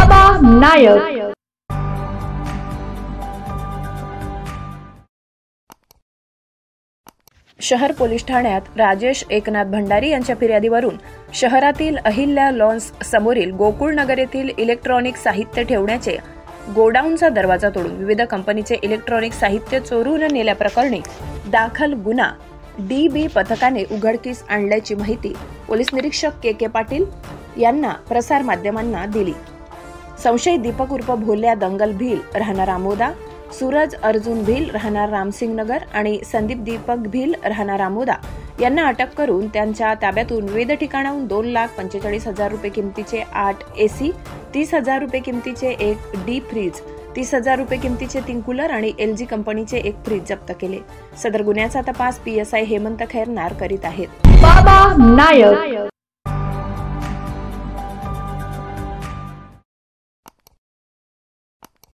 बाबा नायक। शहर पोलीस ठाण्यात राजेश एकनाथ भंडारी यांच्या फिर्यादीवरून शहरातील अहिल्या लॉन्स समोरील गोकुळ नगर येथील इलेक्ट्रॉनिक साहित्य ठेवण्याचे गोडाऊनचा दरवाजा तोडून विविध कंपनीचे इलेक्ट्रॉनिक साहित्य चोरून नेल्याप्रकरणी दाखल गुन्हा DB पथकाने उघडकीस आणल्याची माहिती पोलीस निरीक्षक के पाटील यांना प्रसार माध्यमांना दिली। संशयित दीपक उर्फ भोल्या दंगल भील राहणार आमोदा, सूरज अर्जुन भील राहणार रामसिंग नगर आणि संदीप दीपक भील राहणार आमोदा यांना अटक करून त्यांच्या ताब्यातून विविध ठिकाणाहून 2,45,000 रुपये किमतीचे 8 AC, 30,000 रुपये किमतीचे एक डीप फ्रीज, 30,000 रुपये किमतीचे 3 कूलर आणि LG कंपनीचे एक फ्रीज जप्त केले। सदर गुन्ह्याचा तपास PSI हेमंत खैरनार करीत आहेत। बाबा नायक।